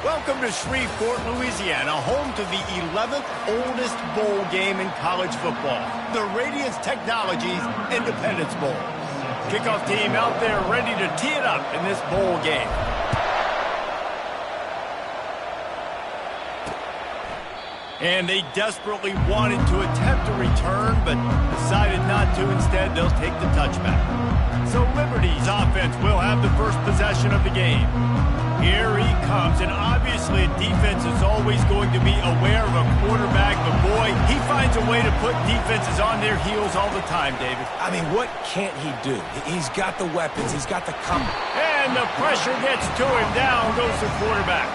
Welcome to Shreveport, Louisiana, home to the 11th oldest bowl game in college football, the Radiance Technologies Independence Bowl. Kickoff team out there ready to tee it up in this bowl game. And they desperately wanted to attempt a return, but decided not to. Instead, they'll take the touchback. So Liberty's offense will have the first possession of the game. Here he comes, and obviously a defense is always going to be aware of a quarterback, but boy, he finds a way to put defenses on their heels all the time, David. I mean, what can't he do? He's got the weapons, he's got the cover. And the pressure gets to him. Down goes the quarterback.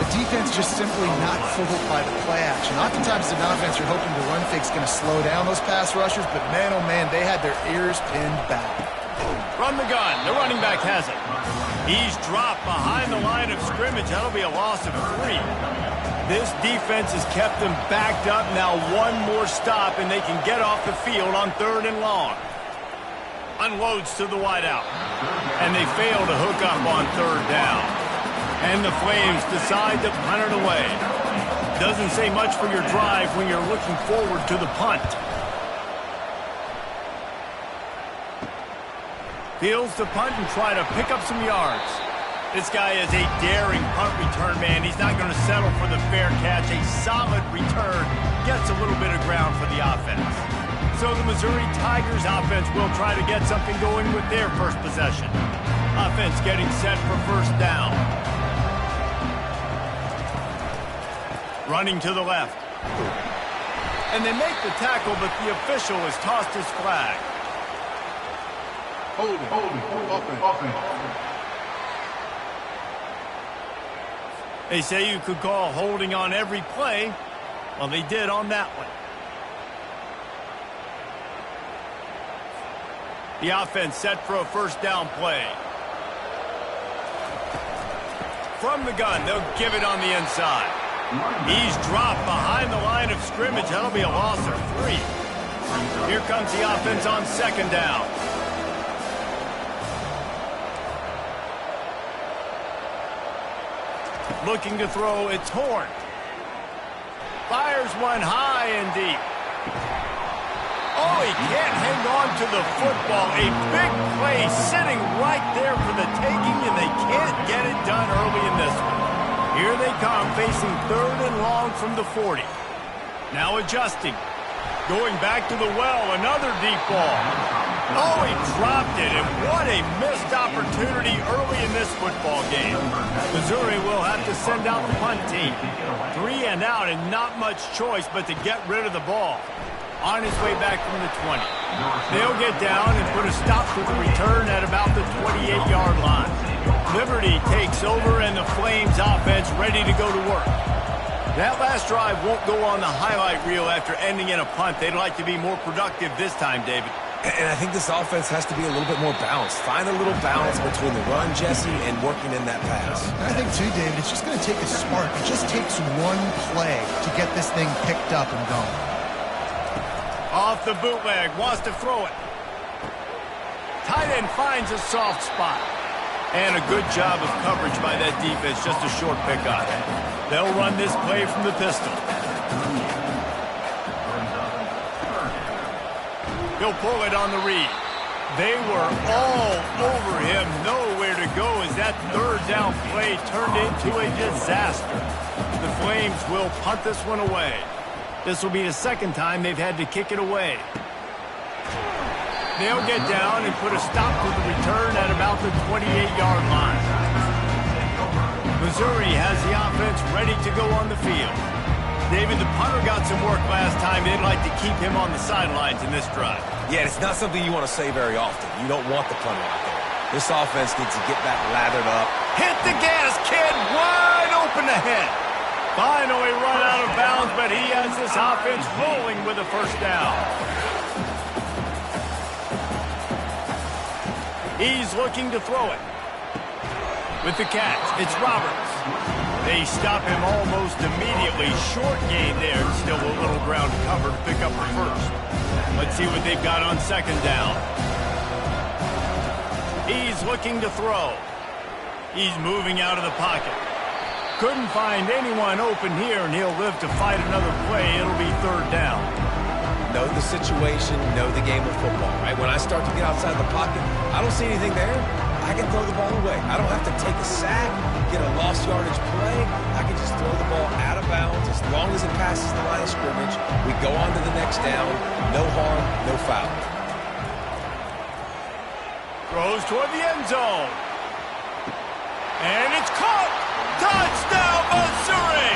The defense just simply not fooled by the play action. Oftentimes, an offense you're hoping the run fake's going to slow down those pass rushers, but man, oh man, they had their ears pinned back. From the gun, the running back has it. He's dropped behind the line of scrimmage. That'll be a loss of 3. This defense has kept them backed up. Now one more stop, and they can get off the field on 3rd and long. Unloads to the wideout. And they fail to hook up on 3rd down. And the Flames decide to punt it away. Doesn't say much for your drive when you're looking forward to the punt. Fields to punt and try to pick up some yards. This guy is a daring punt return man. He's not going to settle for the fair catch. A solid return gets a little bit of ground for the offense. So the Missouri Tigers offense will try to get something going with their first possession. Offense getting set for 1st down. Running to the left. And they make the tackle, but the official has tossed his flag. Hold it. Offense. They say you could call holding on every play. Well, they did on that one. The offense set for a 1st down play. From the gun, they'll give it on the inside. He's dropped behind the line of scrimmage. That'll be a loss of 3. Here comes the offense on 2nd down. Looking to throw, it's Horn. Fires one high and deep. Oh, he can't hang on to the football. A big play sitting right there for the taking, and they can't get it done early in this one. Here they come, facing 3rd and long from the 40. Now adjusting. Going back to the well, another deep ball. Oh, he dropped it, and what a missed opportunity early in this football game. Missouri will have to send out the punt team. 3 and out, and not much choice but to get rid of the ball. On his way back from the 20. They'll get down and put a stop to the return at about the 28-yard line. Liberty takes over, and the Flames offense ready to go to work. That last drive won't go on the highlight reel after ending in a punt. They'd like to be more productive this time, David. And I think this offense has to be a little bit more balanced. Find a little balance between the run, Jesse, and working in that pass. I think, too, David, it's just going to take a spark. It just takes one play to get this thing picked up and going. Off the bootleg, wants to throw it. Tight end finds a soft spot. And a good job of coverage by that defense, just a short pickup. They'll run this play from the pistol. He'll pull it on the read. They were all over him, nowhere to go as that 3rd down play turned into a disaster. The Flames will punt this one away. This will be the 2nd time they've had to kick it away. They'll get down and put a stop to the return at about the 28-yard line. Missouri has the offense ready to go on the field. David, the punter got some work last time. They'd like to keep him on the sidelines in this drive. Yeah, it's not something you want to say very often. You don't want the punter out there. This offense needs to get back lathered up. Hit the gas, kid! Wide open ahead. Finally run out of bounds, but he has this offense rolling with a 1st down. He's looking to throw it. With the catch, it's Roberts. They stop him almost immediately. Short gain there. Still a little ground to cover to pick up the 1st. Let's see what they've got on 2nd down. He's looking to throw. He's moving out of the pocket. Couldn't find anyone open here, and he'll live to fight another play. It'll be third down. Know the situation, know the game of football, right? When I start to get outside the pocket, I don't see anything there. I can throw the ball away. I don't have to take a sack, get a lost yardage play. I can just throw the ball out of bounds as long as it passes the line of scrimmage. We go on to the next down. No harm, no foul. Throws toward the end zone. And it's caught! Touchdown, Missouri!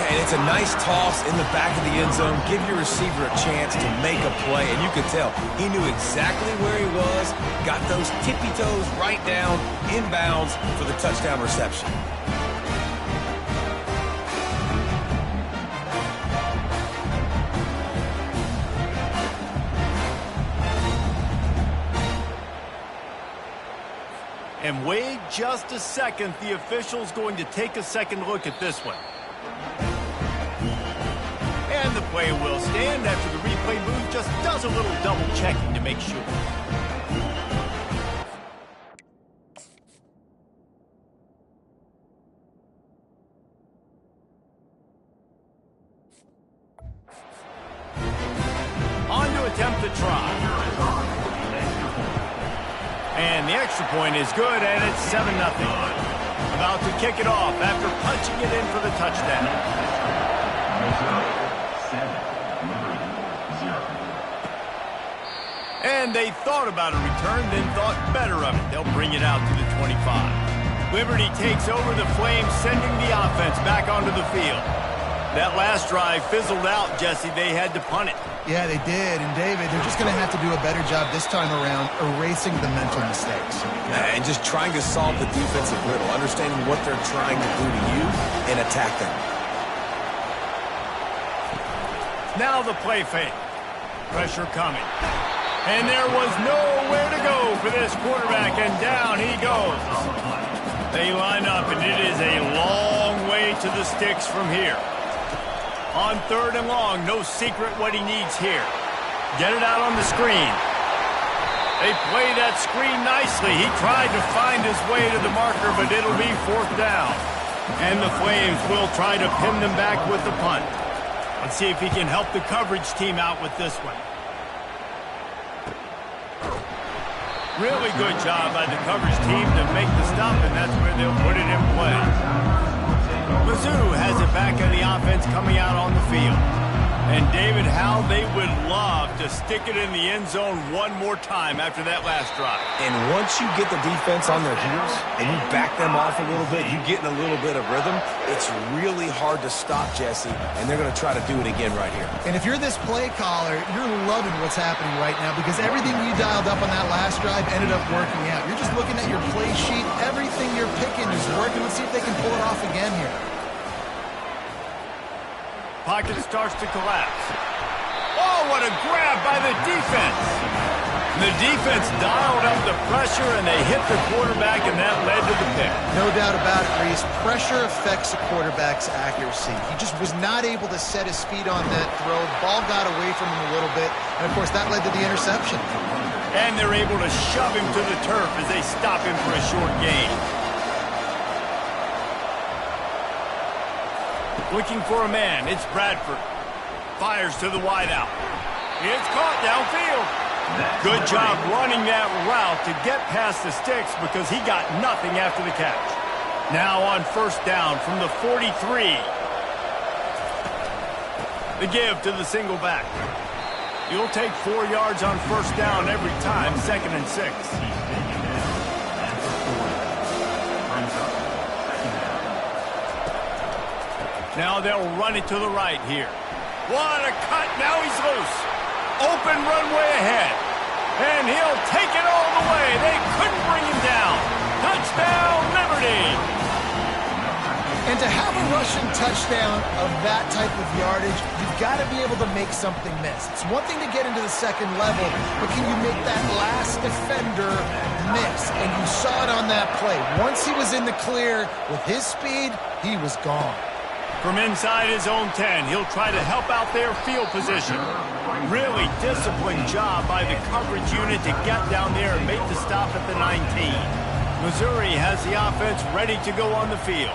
And it's a nice toss in the back of the end zone. Give your receiver a chance to make a play. And you could tell he knew exactly where he was, got those tippy toes right down, inbounds for the touchdown reception. And wait just a second. The official's going to take a second look at this one. And the play will stand after the replay booth just does a little double checking to make sure. On to attempt the try. And the extra point is good, and it's 7-0. About to kick it off after punching it in for the touchdown. And they thought about a return, then thought better of it. They'll bring it out to the 25. Liberty takes over the Flames, sending the offense back onto the field. That last drive fizzled out, Jesse. They had to punt it. Yeah, they did. And, David, they're just going to have to do a better job this time around erasing the mental mistakes. And just trying to solve the defensive riddle, understanding what they're trying to do to you and attack them. Now the play fake. Pressure coming. And there was nowhere to go for this quarterback, and down he goes. They line up, and it is a long way to the sticks from here. On third and long, no secret what he needs here. Get it out on the screen. They play that screen nicely. He tried to find his way to the marker, but it'll be fourth down. And the Flames will try to pin them back with the punt. Let's see if he can help the coverage team out with this one. Really good job by the coverage team to make the stop, and that's where they'll put it in play. Mizzou has it back on the offense coming out on the field. And David, how they would love to stick it in the end zone one more time after that last drive. And once you get the defense on their heels and you back them off a little bit, you get in a little bit of rhythm, it's really hard to stop, Jesse, and they're going to try to do it again right here. And if you're this play caller, you're loving what's happening right now because everything you dialed up on that last drive ended up working out. You're just looking at your play sheet. Everything you're picking is working. Let's see if they can pull it off again here. Pocket starts to collapse. Oh, what a grab by the defense. The defense dialed up the pressure, and they hit the quarterback, and that led to the pick. No doubt about it, Reese. Pressure affects a quarterback's accuracy. He just was not able to set his feet on that throw. The ball got away from him a little bit, and, of course, that led to the interception. And they're able to shove him to the turf as they stop him for a short gain. Looking for a man, it's Bradford. Fires to the wideout. It's caught downfield. Good job running that route to get past the sticks because he got nothing after the catch. Now on first down from the 43. The give to the single back. You'll take 4 yards on first down every time, 2nd and 6. Now they'll run it to the right here. What a cut. Now he's loose. Open runway ahead. And he'll take it all the way. They couldn't bring him down. Touchdown, Liberty. And to have a rushing touchdown of that type of yardage, you've got to be able to make something miss. It's one thing to get into the second level, but can you make that last defender miss? And you saw it on that play. Once he was in the clear with his speed, he was gone. From inside his own 10, he'll try to help out their field position. Really disciplined job by the coverage unit to get down there and make the stop at the 19. Missouri has the offense ready to go on the field.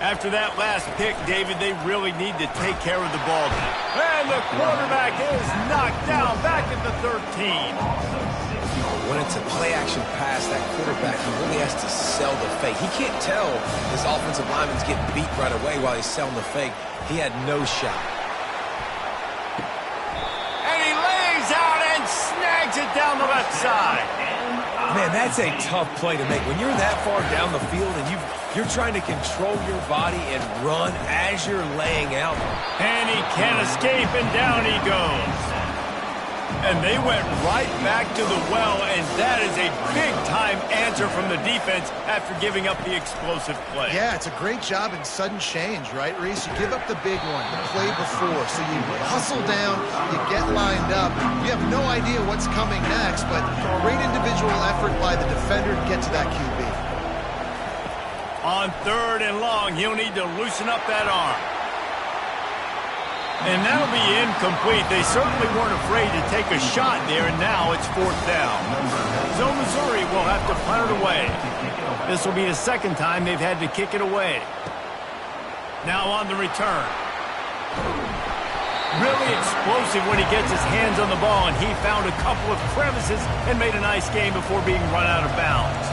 After that last pick, David, they really need to take care of the ball now. And the quarterback is knocked down back at the 13. When it's a play-action pass, that quarterback, he really has to sell the fake. He can't tell his offensive lineman's getting beat right away while he's selling the fake. He had no shot. And he lays out and snags it down the left side. Man, that's a tough play to make. When you're that far down the field and you're trying to control your body and run as you're laying out. And he can't escape, and down he goes. And they went right back to the well, and that is a big-time answer from the defense after giving up the explosive play. Yeah, it's a great job in sudden change, right, Reese? You give up the big one, the play before, so you hustle down, you get lined up. You have no idea what's coming next, but great individual effort by the defender to get to that QB. On 3rd and long, he'll need to loosen up that arm. And that'll be incomplete. They certainly weren't afraid to take a shot there, and now it's 4th down. So Missouri will have to punt it away. This will be the second time they've had to kick it away. Now on the return. Really explosive when he gets his hands on the ball, and he found a couple of crevices and made a nice game before being run out of bounds.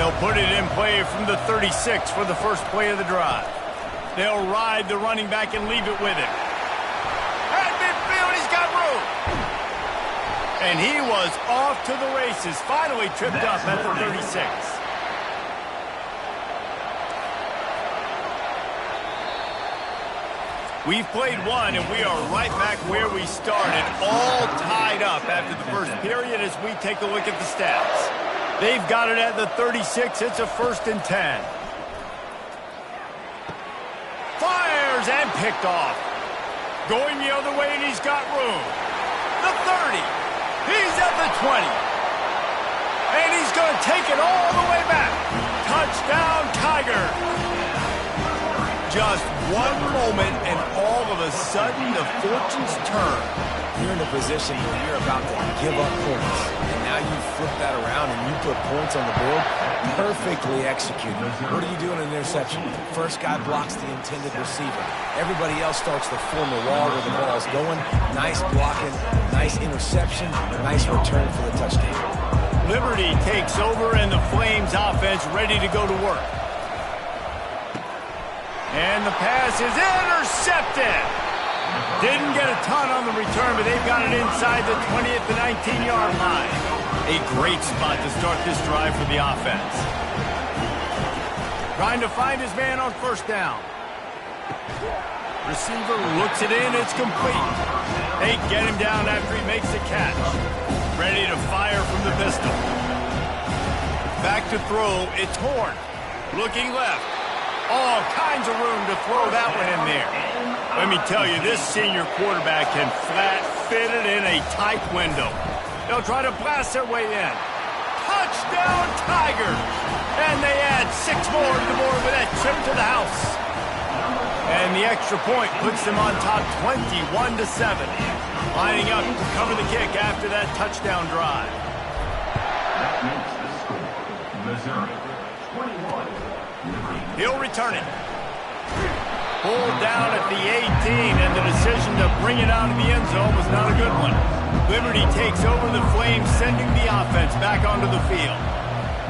They'll put it in play from the 36 for the first play of the drive. They'll ride the running back and leave it with him. And he was off to the races, finally tripped up at the 36. We've played one, and we are right back where we started, all tied up after the first period as we take a look at the stats. They've got it at the 36. It's a 1st and 10. Fires and picked off. Going the other way, and he's got room. The 30. He's at the 20. And he's going to take it all the way back. Touchdown, Tiger. Just one moment, and all of a sudden, the fortunes turn. You're in a position where you're about to give up points. And now you flip that around and you put points on the board. Perfectly executed. What do you do in an interception? First guy blocks the intended receiver. Everybody else starts to form a wall where the ball's going. Nice blocking, nice interception, nice return for the touchdown. Liberty takes over, and the Flames offense ready to go to work. And the pass is intercepted. Didn't get a ton on the return, but they've got it inside the 20 at the 19-yard line. A great spot to start this drive for the offense. Trying to find his man on 1st down. Receiver looks it in. It's complete. They get him down after he makes the catch. Ready to fire from the pistol. Back to throw. It's Horn. Looking left. All kinds of room to throw that one in there. Let me tell you, this senior quarterback can flat fit it in a tight window. They'll try to blast their way in. Touchdown, Tigers! And they add 6 more to the board with that trip to the house. And the extra point puts them on top 21-7. Lining up to cover the kick after that touchdown drive. Missouri, 21. He'll return it. Pulled down at the 18, and the decision to bring it out of the end zone was not a good one. Liberty takes over the Flames, sending the offense back onto the field.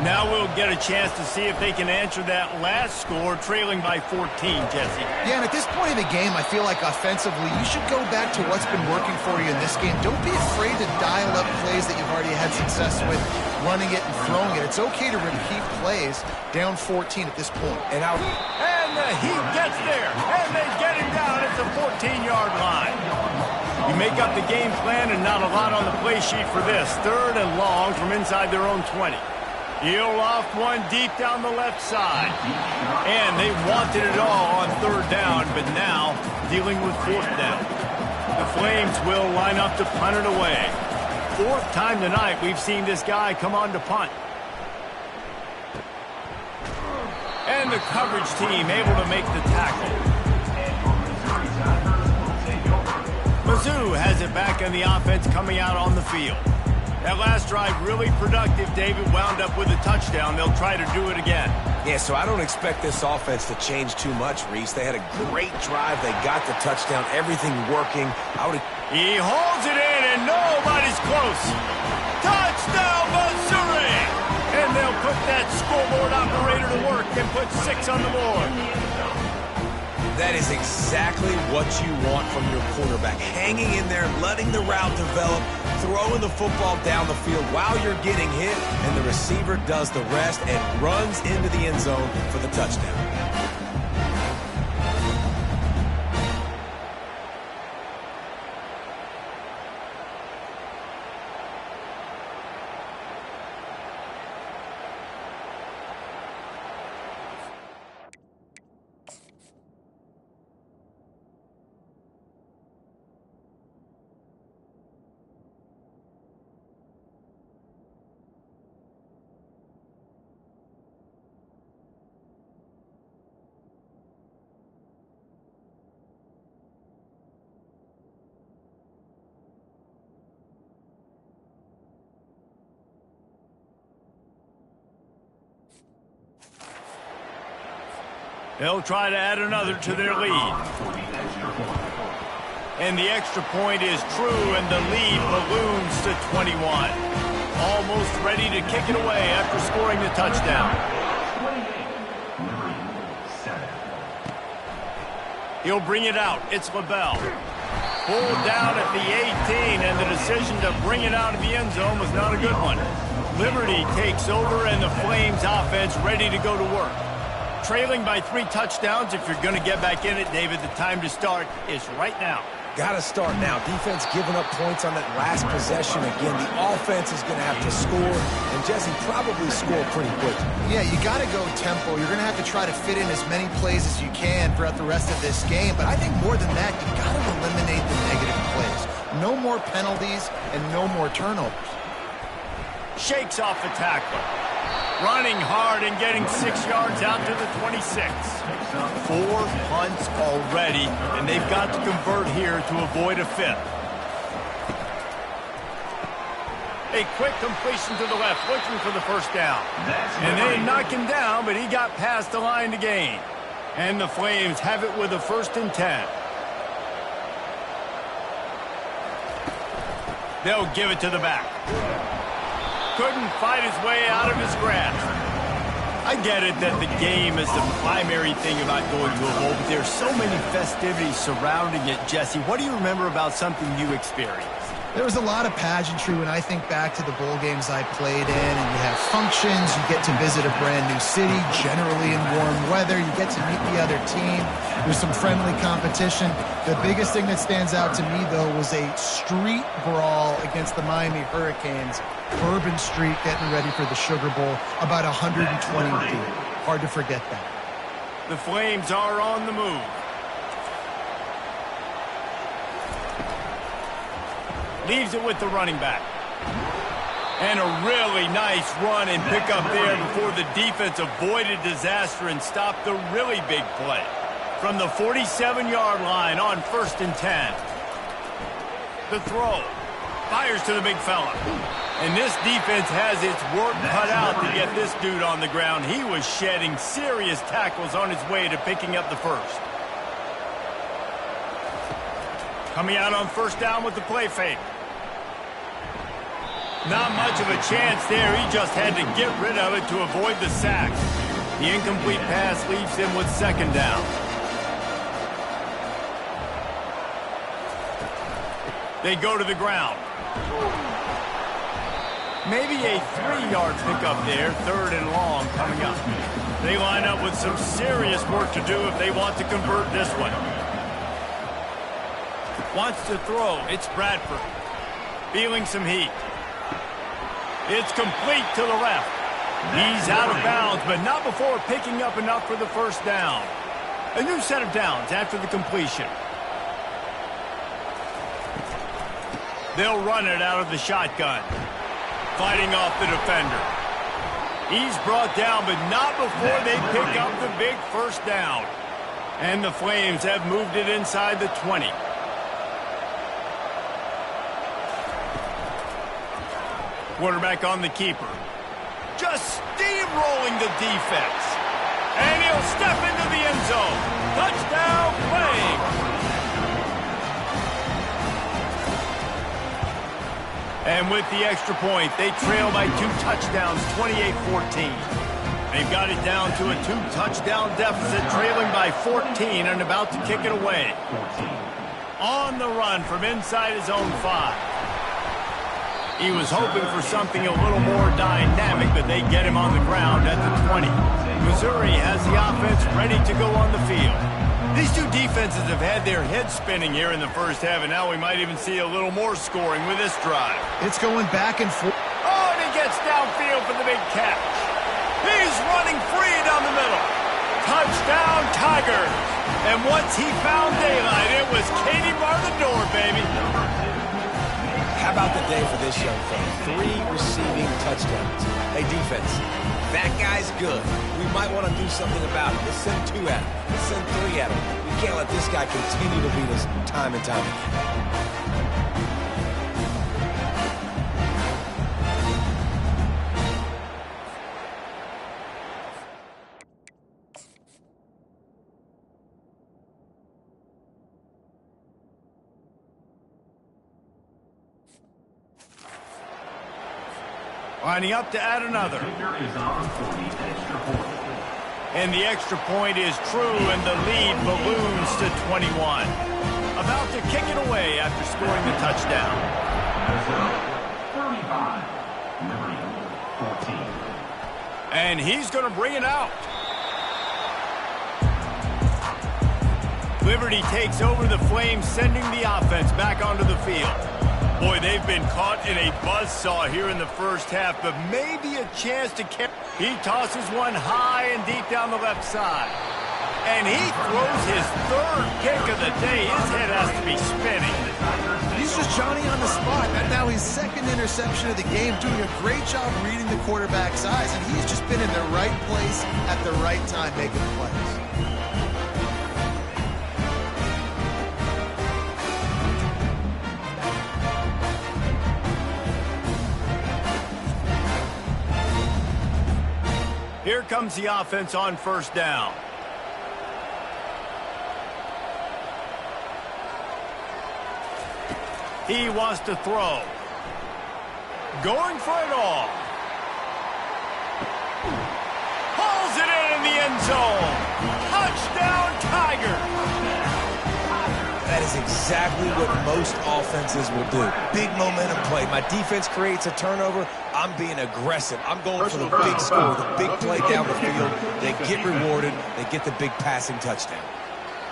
Now we'll get a chance to see if they can answer that last score, trailing by 14, Jesse. Yeah, and at this point in the game, I feel like offensively, you should go back to what's been working for you in this game. Don't be afraid to dial up plays that you've already had success with, running it and throwing it. It's okay to repeat plays down 14 at this point. And the Heat gets there, and they get him down at the 14-yard line. You make up the game plan, and not a lot on the play sheet for this. 3rd and long from inside their own 20. He'll loft one deep down the left side. And they wanted it all on 3rd down, but now dealing with 4th down. The Flames will line up to punt it away. 4th time tonight we've seen this guy come on to punt. And the coverage team able to make the tackle. Mizzou has it back on the offense coming out on the field. That last drive really productive. David wound up with a touchdown. They'll try to do it again. Yeah, so I don't expect this offense to change too much, Reese. They had a great drive. They got the touchdown. Everything working. He hauls it in, and nobody's close. Touchdown, Missouri! And they'll put that scoreboard operator to work and put 6 on the board. That is exactly what you want from your quarterback. Hanging in there, letting the route develop, throwing the football down the field while you're getting hit, and the receiver does the rest and runs into the end zone for the touchdown. They'll try to add another to their lead. And the extra point is true, and the lead balloons to 21. Almost ready to kick it away after scoring the touchdown. He'll bring it out. It's LaBelle. Pulled down at the 18, and the decision to bring it out of the end zone was not a good one. Liberty takes over, and the Flames offense ready to go to work. Trailing by 3 touchdowns. If you're going to get back in it, David, the time to start is right now. Got to start now. Defense giving up points on that last possession. Again, the offense is going to have to score, and Jesse probably score pretty quickly. Yeah, you got to go tempo. You're going to have to try to fit in as many plays as you can throughout the rest of this game. But I think more than that, you got to eliminate the negative plays. No more penalties and no more turnovers. Shakes off the tackler. Running hard and getting 6 yards out to the 26. 4 punts already, and they've got to convert here to avoid a 5th. A quick completion to the left, looking for the first down. And they knock him down, but he got past the line to gain. And the Flames have it with a 1st and 10. They'll give it to the back. Couldn't fight his way out of his grasp. I get it that the game is the primary thing about going to a bowl, but there's so many festivities surrounding it. Jesse, what do you remember about something you experienced? There was a lot of pageantry when I think back to the bowl games I played in, and you have functions, you get to visit a brand new city, generally in warm weather, you get to meet the other team, there's some friendly competition. The biggest thing that stands out to me, though, was a street brawl against the Miami Hurricanes. Bourbon Street getting ready for the Sugar Bowl, about 120 deep. Hard to forget that. The Flames are on the move. Leaves it with the running back. And a really nice run and pick up there before the defense avoided disaster and stopped the really big play. From the 47-yard line on 1st and 10. The throw. Fires to the big fella. And this defense has its work cut out to get this dude on the ground. He was shedding serious tackles on his way to picking up the 1st. Coming out on 1st down with the play fake. Not much of a chance there. He just had to get rid of it to avoid the sack. The incomplete pass leaves him with 2nd down. They go to the ground. Maybe a 3-yard pickup there. 3rd and long coming up. They line up with some serious work to do if they want to convert this one. Wants to throw. It's Bradford. Feeling some heat. It's complete to the left. He's out of bounds, but not before picking up enough for the 1st down. A new set of downs after the completion. They'll run it out of the shotgun. Fighting off the defender. He's brought down, but not before they pick up the big 1st down. And the Flames have moved it inside the 20. Quarterback on the keeper. Just steamrolling the defense. And he'll step into the end zone. Touchdown play. And with the extra point, they trail by 2 touchdowns, 28-14. They've got it down to a 2-touchdown deficit, trailing by 14 and about to kick it away. On the run from inside his own 5. He was hoping for something a little more dynamic, but they get him on the ground at the 20. Missouri has the offense ready to go on the field. These two defenses have had their heads spinning here in the first half, and now we might even see a little more scoring with this drive. It's going back and forth. Oh, and he gets downfield for the big catch. He's running free down the middle. Touchdown, Tigers. And once he found daylight, it was Katie bar the door, baby. How about the day for this young fella? 3 receiving touchdowns. Hey, defense, that guy's good. We might want to do something about it. Let's send 2 at him. Let's send 3 at him. We can't let this guy continue to beat us time and time again. Lining up to add another. And the extra point is true, and the lead balloons to 21. About to kick it away after scoring the touchdown. 35, 14. And he's going to bring it out. Liberty takes over the Flames, sending the offense back onto the field. Boy, they've been caught in a buzzsaw here in the first half, but maybe a chance to catch. He tosses one high and deep down the left side. And he throws his 3rd pick of the day. His head has to be spinning. He's just Johnny on the spot. And now his 2nd interception of the game, doing a great job reading the quarterback's eyes, and he's just been in the right place at the right time making plays. Here comes the offense on first down. He wants to throw. Going for it all. Pulls it in the end zone. Touchdown, Tigers. That is exactly what most offenses will do. Big momentum play. My defense creates a turnover. I'm being aggressive. I'm going for the big score, the big play down the field. They get rewarded. They get the big passing touchdown.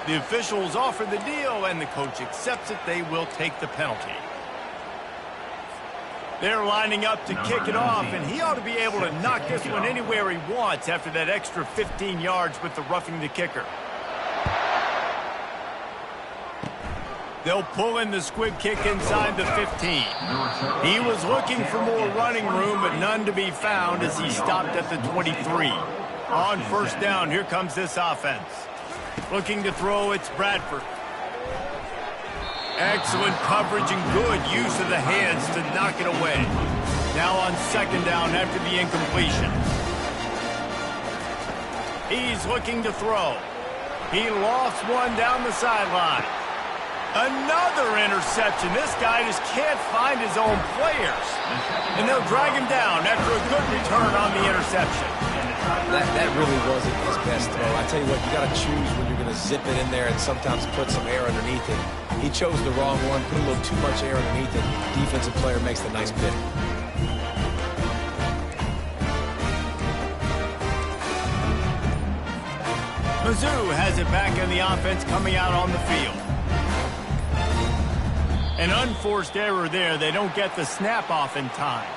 The officials offer the deal, and the coach accepts it. They will take the penalty. They're lining up to kick it off, and he ought to be able to knock this one anywhere he wants after that extra 15 yards with the roughing the kicker. They'll pull in the squib kick inside the 15. He was looking for more running room, but none to be found as he stopped at the 23. On first down, here comes this offense. Looking to throw, it's Bradford. Excellent coverage and good use of the hands to knock it away. Now on 2nd down after the incompletion. He's looking to throw. He lost one down the sideline. Another interception. This guy just can't find his own players. And they'll drag him down after a good return on the interception. That really wasn't his best throw. I tell you what, you got to choose when you're going to zip it in there and sometimes put some air underneath it. He chose the wrong one, put a little too much air underneath it. Defensive player makes the nice pick. Mizzou has it back in the offense coming out on the field. An unforced error there. They don't get the snap off in time.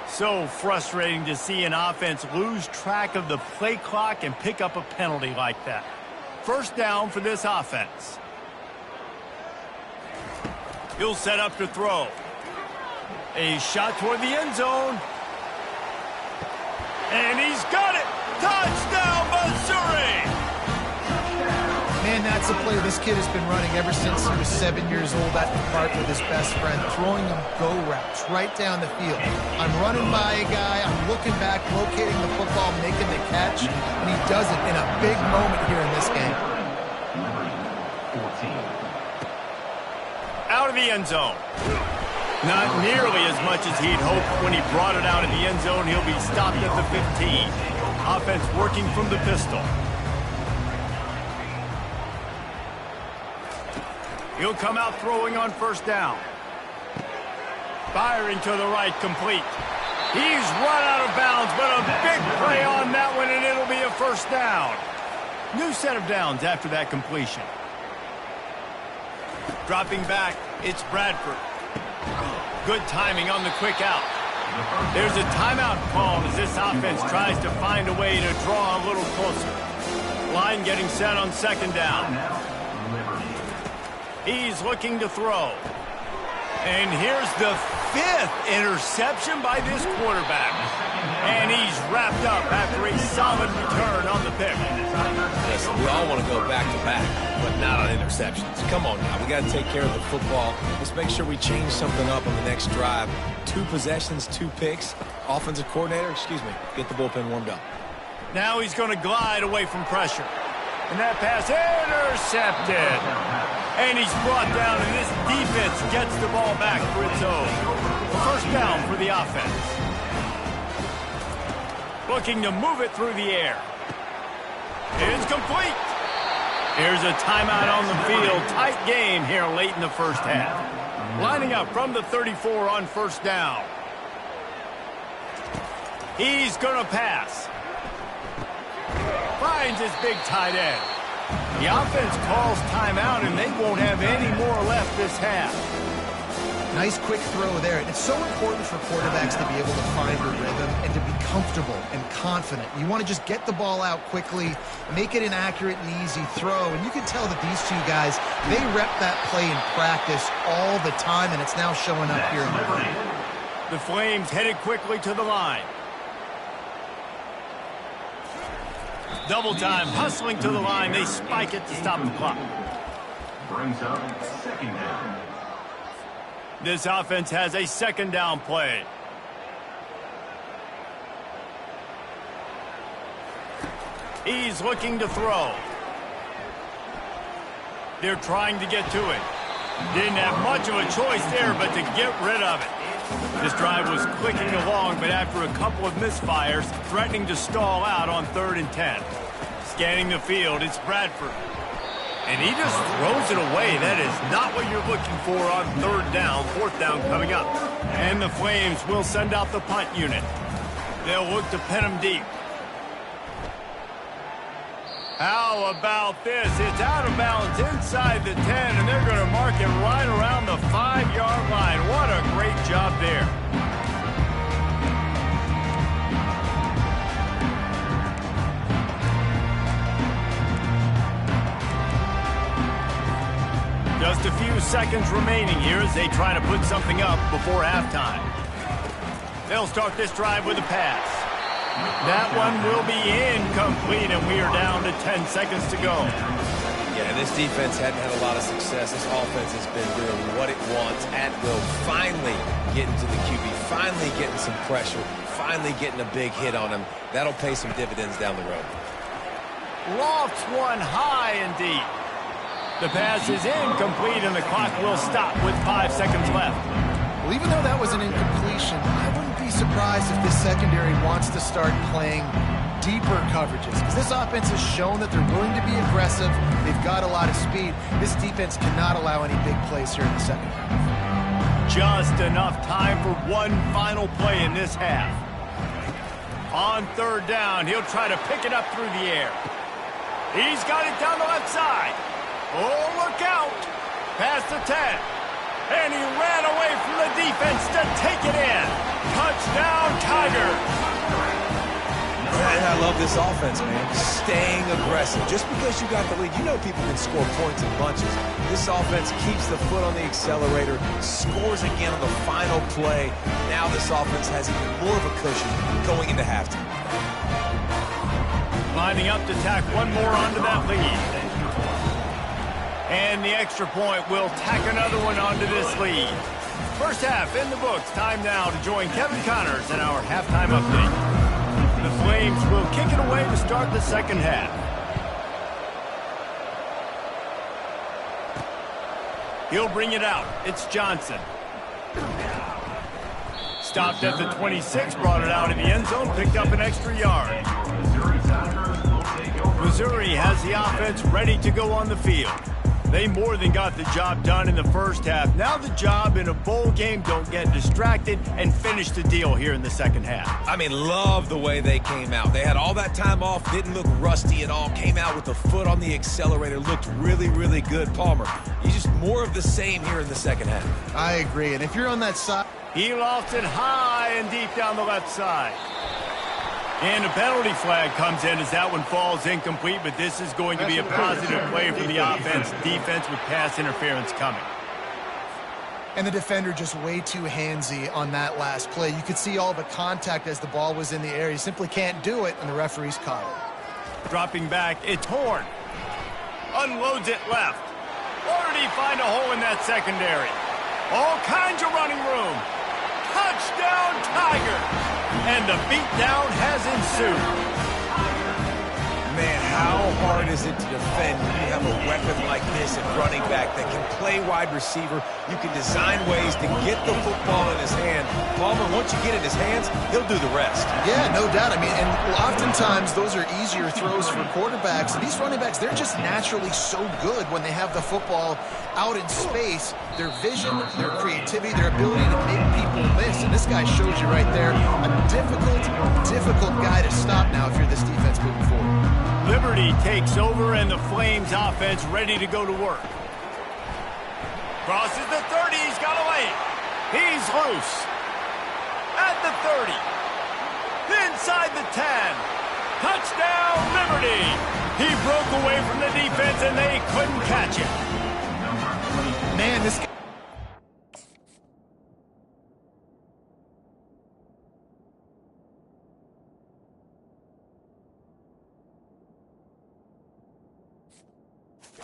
So frustrating to see an offense lose track of the play clock and pick up a penalty like that. First down for this offense. He'll set up to throw. A shot toward the end zone. And he's got it. Touchdown, Missouri! Man, that's That's a play this kid has been running ever since he was 7 years old at the park with his best friend, throwing him go routes right down the field. I'm running by a guy, I'm looking back, locating the football, making the catch, and he does it in a big moment here in this game. Out of the end zone. Not nearly as much as he'd hoped when he brought it out of the end zone. He'll be stopped at the 15. Offense working from the pistol. He'll come out throwing on first down. Firing to the right, complete. He's run out of bounds, but a big play on that one, and it'll be a first down. New set of downs after that completion. Dropping back, it's Bradford. Good timing on the quick out. There's a timeout called as this offense tries to find a way to draw a little closer. Line getting set on second down. He's looking to throw. And here's the 5th interception by this quarterback. And he's wrapped up after a solid return on the pick. Listen, we all want to go back-to-back, but not on interceptions. Come on now, we got to take care of the football. Let's make sure we change something up on the next drive. 2 possessions, 2 picks. Offensive coordinator, get the bullpen warmed up. Now he's going to glide away from pressure. And that pass intercepted. And he's brought down, and this defense gets the ball back for its own. First down for the offense. Looking to move it through the air. It's complete. Here's a timeout on the field. Tight game here late in the first half. Lining up from the 34 on first down. He's going to pass. Finds his big tight end. The offense calls timeout, and they won't have any more left this half. Nice quick throw there. It's so important for quarterbacks to be able to find a rhythm and to be comfortable and confident. You want to just get the ball out quickly, make it an accurate and easy throw. And you can tell that these two guys, they rep that play in practice all the time, and it's now showing up here in the game. The Flames headed quickly to the line. Double time, hustling to the line. They spike it to stop the clock. Brings up second down. This offense has a second down play. He's looking to throw. They're trying to get to it. Didn't have much of a choice there, but to get rid of it. This drive was clicking along, but after a couple of misfires, threatening to stall out on 3rd and 10. Scanning the field, it's Bradford. And he just throws it away. That is not what you're looking for on 3rd down, 4th down coming up. And the Flames will send out the punt unit. They'll look to pin him deep. How about this? It's out of bounds inside the 10, and they're going to mark it right around the 5-yard line. What a great job there. Just a few seconds remaining here as they try to put something up before halftime. They'll start this drive with a pass. That one will be incomplete, and we are down to 10 seconds to go. Yeah, this defense hadn't had a lot of success. This offense has been doing what it wants at will. Finally getting to the QB, finally getting some pressure, finally getting a big hit on him. That'll pay some dividends down the road. Lofts one high and deep. The pass is incomplete, and the clock will stop with 5 seconds left. Well, even though that was an incompletion, I wouldn't be surprised if this secondary wants to start playing deeper coverages, because this offense has shown that they're willing to be aggressive. They've got a lot of speed. This defense cannot allow any big plays here in the second half. Just enough time for one final play in this half. On 3rd down, he'll try to pick it up through the air. He's got it down the left side. Oh, look out. Past the 10. And he ran away from the defense to take it in. Touchdown, Tigers. And I love this offense, man. Staying aggressive. Just because you got the lead, you know people can score points in bunches. This offense keeps the foot on the accelerator, scores again on the final play. Now this offense has even more of a cushion going into halftime. Lining up to tack one more onto that lead. And the extra point will tack another one onto this lead. First half in the books. Time now to join Kevin Connors in our halftime update. The Flames will kick it away to start the second half. He'll bring it out. It's Johnson. Stopped at the 26, brought it out in the end zone, picked up an extra yard. Missouri has the offense ready to go on the field. They more than got the job done in the first half. Now the job in a bowl game, don't get distracted and finish the deal here in the second half. I mean, love the way they came out. They had all that time off, didn't look rusty at all, came out with the foot on the accelerator, looked really, really good. Palmer, you just more of the same here in the second half. I agree, and if you're on that side... He lofts it high and deep down the left side. And a penalty flag comes in as that one falls incomplete, but this is going to be a positive play for the offense. Defense with pass interference coming. And the defender just way too handsy on that last play. You could see all the contact as the ball was in the air. He simply can't do it, and the referee's caught it. Dropping back, it's Horn. Unloads it left. Or did he find a hole in that secondary? All kinds of running room. Touchdown, Tiger! And the beatdown has ensued. Man, how hard is it to defend when you have a weapon like this at running back that can play wide receiver? You can design ways to get the football in his hand. Palmer, once you get it in his hands, he'll do the rest. Yeah, no doubt. I mean, and oftentimes those are easier throws for quarterbacks. These running backs, they're just naturally so good when they have the football out in space. Their vision, their creativity, their ability to make people miss. And this guy shows you right there a difficult guy to stop now if you're this defense moving forward. Liberty takes over and the Flames offense ready to go to work. Crosses the 30, he's got a lane. He's loose. At the 30. Inside the 10. Touchdown, Liberty. He broke away from the defense and they couldn't catch him. Man, this guy...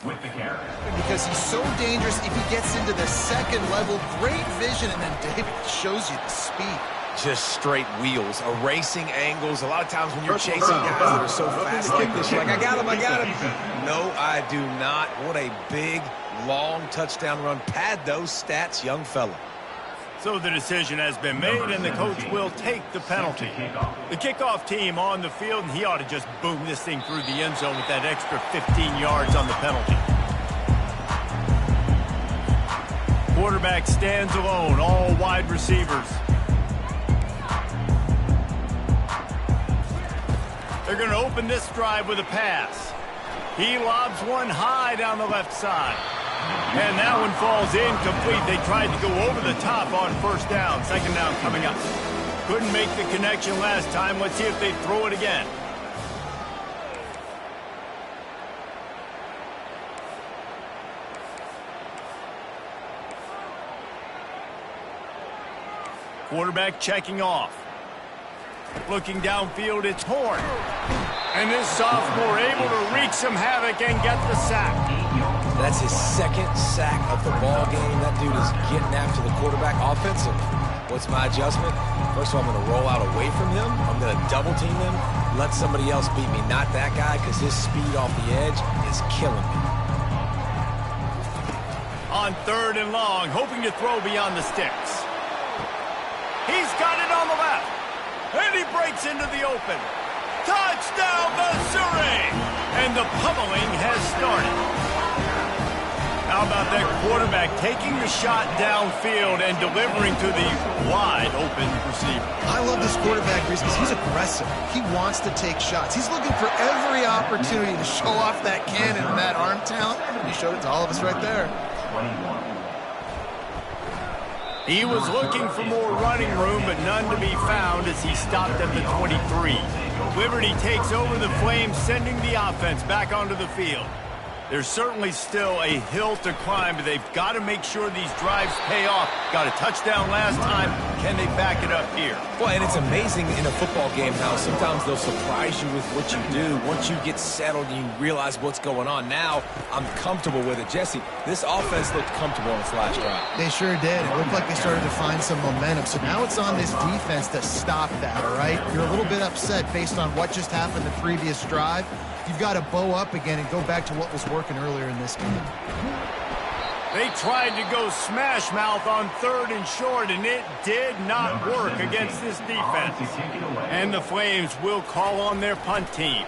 With the carry. Because he's so dangerous if he gets into the second level. Great vision, and then David shows you the speed. Just straight wheels, erasing angles. A lot of times when you're chasing guys that are so fast like this, you're like, I got him. No, I do not. What a big, long touchdown run. Pad those stats, young fella. So the decision has been made, and the coach will take the penalty. The kickoff team on the field, and he ought to just boom this thing through the end zone with that extra 15 yards on the penalty. Quarterback stands alone, all wide receivers. They're going to open this drive with a pass. He lobs one high down the left side. And that one falls incomplete. They tried to go over the top on first down. Second down coming up. Couldn't make the connection last time. Let's see if they throw it again. Quarterback checking off. Looking downfield, it's Horn. And this sophomore able to wreak some havoc and get the sack. That's his second sack of the ball game. That dude is getting after the quarterback offensively. What's my adjustment? First of all, I'm going to roll out away from him. I'm going to double team him. Let somebody else beat me, not that guy, because his speed off the edge is killing me. On third and long, hoping to throw beyond the sticks. He's got it on the left. And he breaks into the open. Touchdown, Missouri! And the pummeling has started. How about that quarterback taking the shot downfield and delivering to the wide-open receiver? I love this quarterback, Reese, because he's aggressive. He wants to take shots. He's looking for every opportunity to show off that cannon and that arm talent. He showed it to all of us right there. 21. He was looking for more running room, but none to be found as he stopped at the 23. Liberty takes over the Flames, sending the offense back onto the field. There's certainly still a hill to climb, but they've got to make sure these drives pay off. Got a touchdown last time, Can they back it up here? Well, and it's amazing in a football game how sometimes they'll surprise you with what you do. Once you get settled and you realize what's going on, now I'm comfortable with it. Jesse, this offense looked comfortable on its last drive. They sure did. It looked like they started to find some momentum. So now it's on this defense to stop that, all right? You're a little bit upset based on what just happened the previous drive. You've got to bow up again and go back to what was working earlier in this game. They tried to go smash mouth on 3rd and short, and it did not work against this defense. And the Flames will call on their punt team.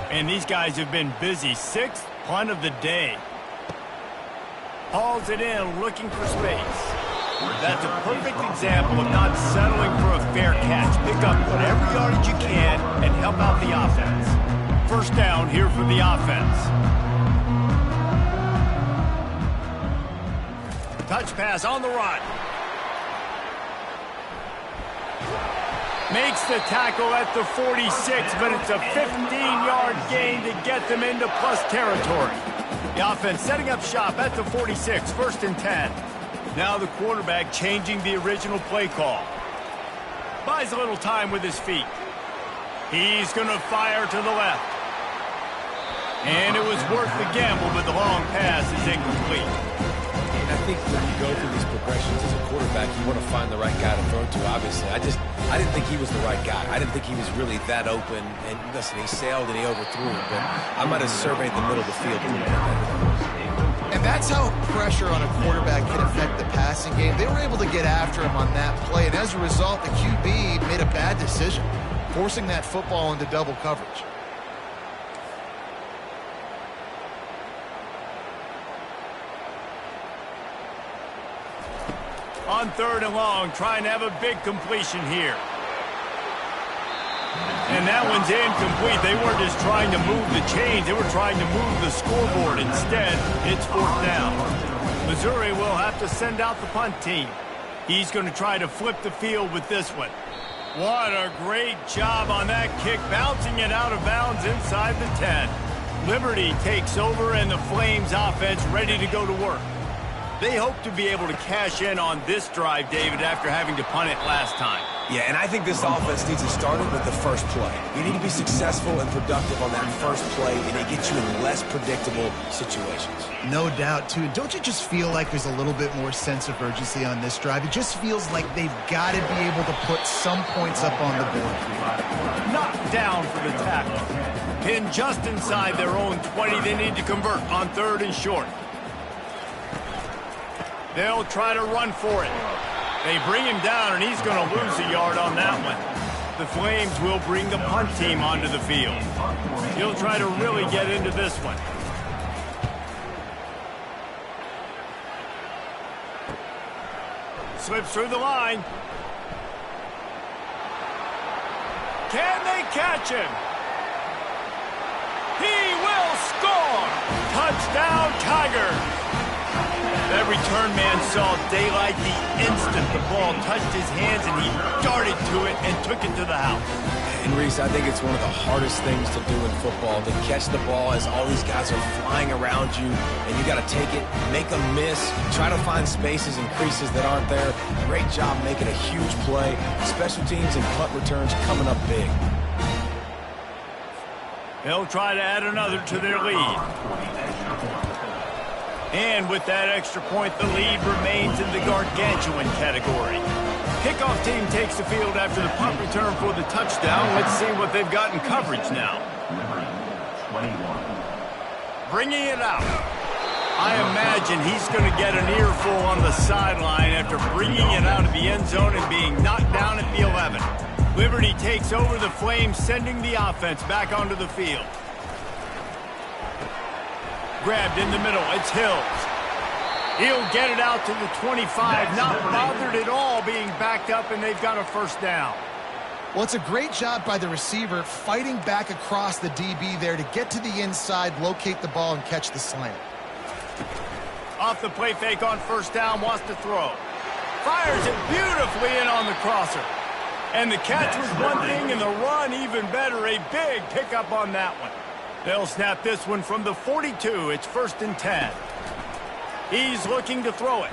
And these guys have been busy. 6th punt of the day. Hauls it in, looking for space. That's a perfect example of not settling for a fair catch. Pick up whatever yardage you can and help out the offense. First down here for the offense. Touch pass on the run. Makes the tackle at the 46, but it's a 15-yard gain to get them into plus territory. The offense setting up shop at the 46, 1st and 10. Now the quarterback changing the original play call. Buys a little time with his feet. He's going to fire to the left. And it was worth the gamble, but the long pass is incomplete. I think when you go through these progressions as a quarterback, you want to find the right guy to throw to, obviously. I didn't think he was the right guy. I didn't think he was really that open. And listen, he sailed and he overthrew it, but I might have surveyed the middle of the field a little bit better. And that's how pressure on a quarterback can affect the passing game. They were able to get after him on that play, and as a result, the QB made a bad decision, forcing that football into double coverage. On 3rd and long, trying to have a big completion here. And that one's incomplete. They weren't just trying to move the chains. They were trying to move the scoreboard. Instead, it's 4th down. Missouri will have to send out the punt team. He's going to try to flip the field with this one. What a great job on that kick, bouncing it out of bounds inside the 10. Liberty takes over, and the Flames offense ready to go to work. They hope to be able to cash in on this drive, David, after having to punt it last time. Yeah, and I think this offense needs to start it with the first play. You need to be successful and productive on that first play, and it gets you in less predictable situations. No doubt, too. Don't you just feel like there's a little bit more sense of urgency on this drive? It just feels like they've got to be able to put some points up on the board. Knocked down for the tackle. Pinned just inside their own 20. They need to convert on 3rd and short. They'll try to run for it. They bring him down, and he's going to lose a yard on that one. The Flames will bring the punt team onto the field. He'll try to really get into this one. Slips through the line. Can they catch him? He will score! Touchdown, Tigers! That return man saw daylight the instant the ball touched his hands, and he darted to it and took it to the house. And Reese, I think it's one of the hardest things to do in football, to catch the ball as all these guys are flying around you, and you got to take it, make them miss, try to find spaces and creases that aren't there. Great job making a huge play. Special teams and punt returns coming up big. They'll try to add another to their lead. And with that extra point, the lead remains in the gargantuan category. Kickoff team takes the field after the punt return for the touchdown. Let's see what they've got in coverage now. Bringing it out. I imagine he's going to get an earful on the sideline after bringing it out of the end zone and being knocked down at the 11. Liberty takes over the Flames, sending the offense back onto the field. Grabbed in the middle, it's Hills. He'll get it out to the 25, not bothered at all being backed up, and they've got a first down. Well, it's a great job by the receiver fighting back across the DB there to get to the inside, locate the ball, and catch the slant. Off the play fake on first down, wants to throw. Fires it beautifully in on the crosser. And the catch was one thing, and the run even better. A big pickup on that one. They'll snap this one from the 42. It's 1st and 10. He's looking to throw it.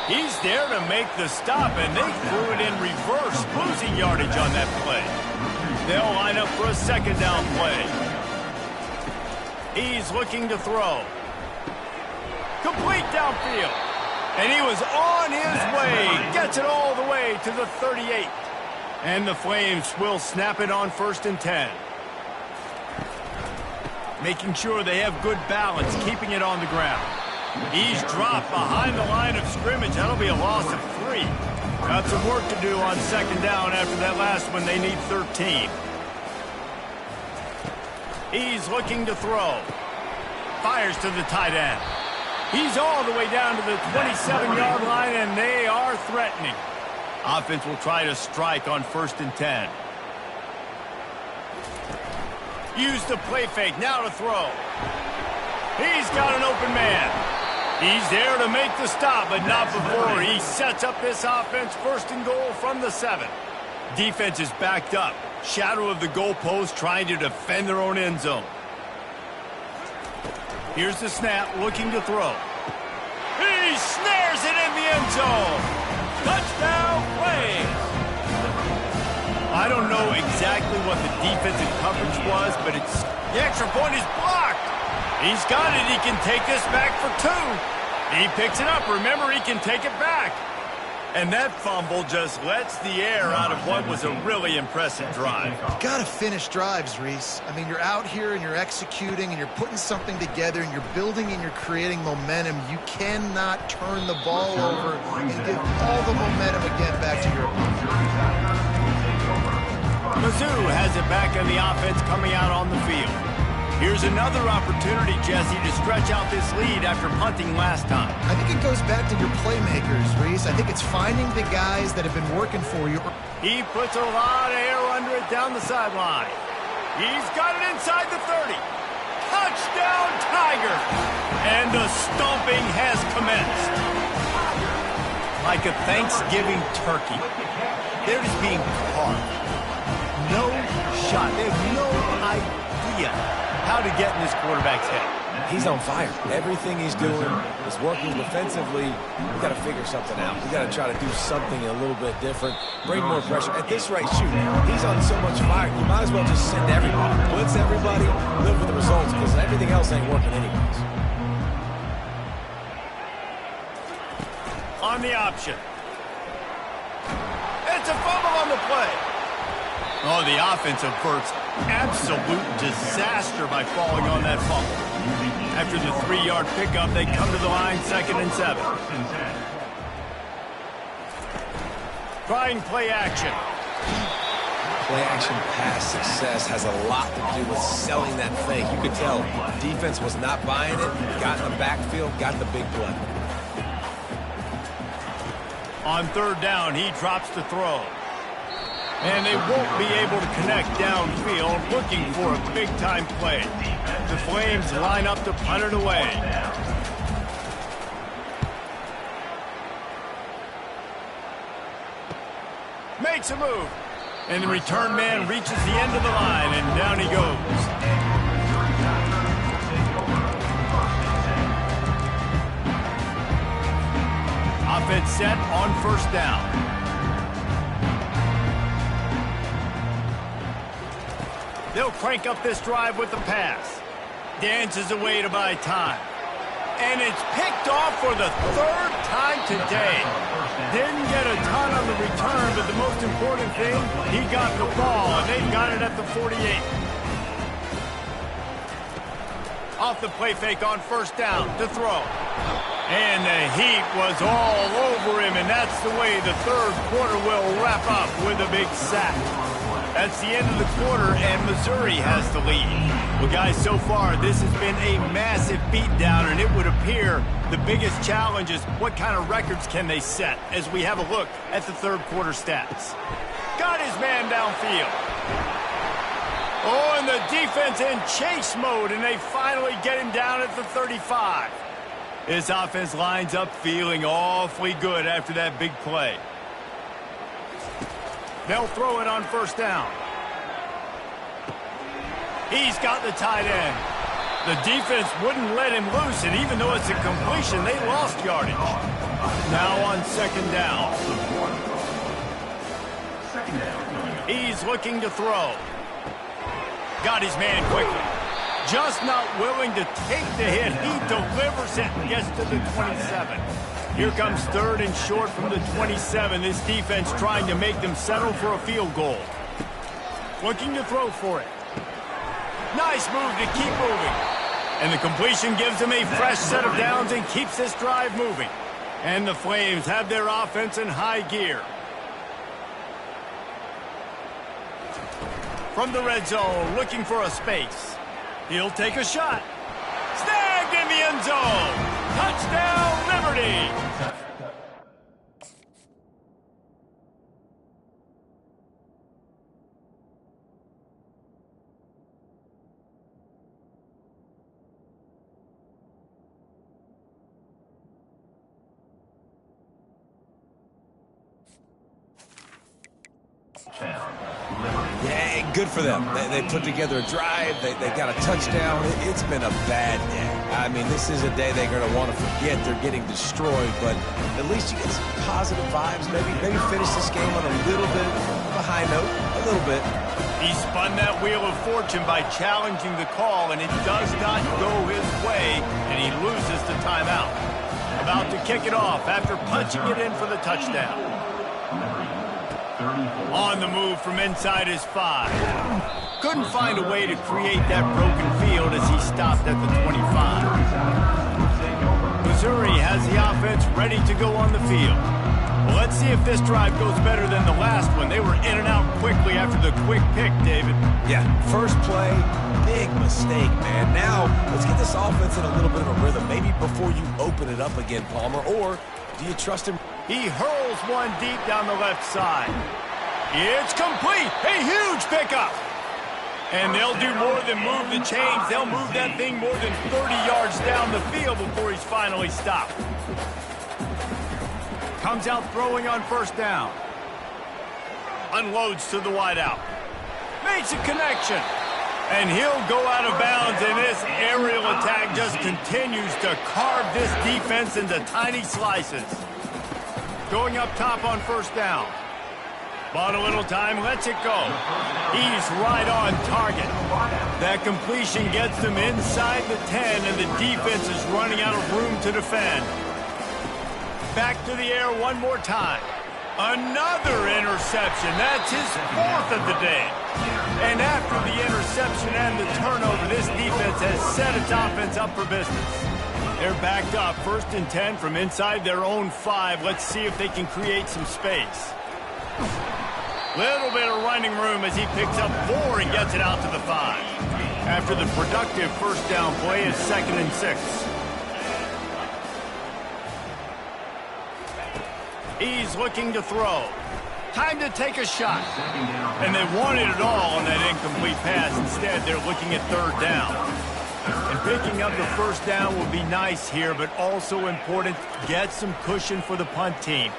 He's there to make the stop, and they threw it in reverse, losing yardage on that play. They'll line up for a second down play. He's looking to throw. Complete downfield. And he was on his way. Gets it all the way to the 38. And the Flames will snap it on 1st and 10. Making sure they have good balance, keeping it on the ground. He's dropped behind the line of scrimmage. That'll be a loss of 3. Got some work to do on second down after that last one. They need 13. He's looking to throw. Fires to the tight end. He's all the way down to the 27-yard line, and they are threatening. Offense will try to strike on 1st and 10. Use the play fake. Now to throw. He's got an open man. He's there to make the stop, but not before he sets up this offense. 1st and goal from the 7. Defense is backed up. Shadow of the goalpost, trying to defend their own end zone. Here's the snap, looking to throw. He snares it in the end zone. Touchdown, Flames. I don't know exactly what the defensive coverage was, but the extra point is blocked. He's got it. He can take this back for 2. He picks it up. Remember, he can take it back. And that fumble just lets the air out of what was a really impressive drive. You got to finish drives, Reese. I mean, you're out here and you're executing and you're putting something together and you're building and you're creating momentum. You cannot turn the ball over and give all the momentum again back to your opponent. Mizzou has it back on the offense coming out on the field. Here's another opportunity, Jesse, to stretch out this lead after punting last time. I think it goes back to your playmakers, Reese. I think it's finding the guys that have been working for you. He puts a lot of air under it down the sideline. He's got it inside the 30. Touchdown, Tiger! And the stomping has commenced. Like a Thanksgiving turkey. They're just being carved. No shot. They have no idea how to get in this quarterback's head. He's on fire. Everything he's doing is working defensively. We got to figure something out. We got to try to do something a little bit different. Bring more pressure. At this rate, shoot, he's on so much fire. You might as well just send everybody. Blitz everybody, live with the results, because everything else ain't working anyways. On the option. It's a fumble on the play. Oh, the offense averts absolute disaster by falling on that fumble. After the 3-yard pickup, they come to the line 2nd and 7. Trying play action. Play action pass success has a lot to do with selling that fake. You could tell defense was not buying it, got in the backfield, got the big play. On 3rd down, he drops the throw. And they won't be able to connect downfield, looking for a big-time play. The Flames line up to punt it away. Makes a move. And the return man reaches the end of the line, and down he goes. Offense set on 1st down. They'll crank up this drive with the pass. Dances away to buy time. And it's picked off for the 3rd time today. Didn't get a ton on the return, but the most important thing, he got the ball, and they got it at the 48. Off the play fake on 1st down to throw. And the heat was all over him, and that's the way the 3rd quarter will wrap up with a big sack. That's the end of the quarter, and Missouri has the lead. Well, guys, so far, this has been a massive beatdown, and it would appear the biggest challenge is what kind of records can they set as we have a look at the 3rd quarter stats. Got his man downfield. Oh, and the defense in chase mode, and they finally get him down at the 35. This offense lines up feeling awfully good after that big play. They'll throw it on 1st down. He's got the tight end. The defense wouldn't let him loose, and even though it's a completion, they lost yardage. Now on second down. He's looking to throw. Got his man quickly. Just not willing to take the hit. He delivers it and gets to the 27. Here comes third and short from the 27. This defense trying to make them settle for a field goal. Looking to throw for it. Nice move to keep moving. And the completion gives them a fresh set of downs and keeps this drive moving. And the Flames have their offense in high gear. From the red zone, looking for a space. He'll take a shot. Snagged in the end zone. Touchdown, Liberty. Yeah, good for them. They put together a drive. They got a touchdown. It's been a bad day. I mean, this is a day they're going to want to forget. They're getting destroyed, but at least you get some positive vibes. Maybe finish this game on a little bit of a high note, a little bit. He spun that wheel of fortune by challenging the call, and it does not go his way, and he loses the timeout. About to kick it off after punching it in for the touchdown. On the move from inside his 5. Couldn't find a way to create that broken field as he stopped at the 25. Missouri has the offense ready to go on the field. Well, let's see if this drive goes better than the last one. They were in and out quickly after the quick pick, David. Yeah, first play, big mistake, man. Now, let's get this offense in a little bit of a rhythm. Maybe before you open it up again, Palmer, or do you trust him? He hurls one deep down the left side. It's complete. A huge pickup. And they'll do more than move the chains. They'll move that thing more than 30 yards down the field before he's finally stopped. Comes out throwing on first down. Unloads to the wideout. Makes a connection. And he'll go out of bounds, and this aerial attack just continues to carve this defense into tiny slices. Going up top on first down. Bought a little time, lets it go. He's right on target. That completion gets them inside the 10, and the defense is running out of room to defend. Back to the air one more time. Another interception. That's his 4th of the day. And after the interception and the turnover, this defense has set its offense up for business. They're backed up, 1st and 10 from inside their own 5. Let's see if they can create some space. Little bit of running room as he picks up 4 and gets it out to the 5. After the productive first down play, it's 2nd and 6. He's looking to throw. Time to take a shot. And they wanted it all on that incomplete pass. Instead, they're looking at 3rd down. And picking up the first down will be nice here, but also important, get some cushion for the punt team.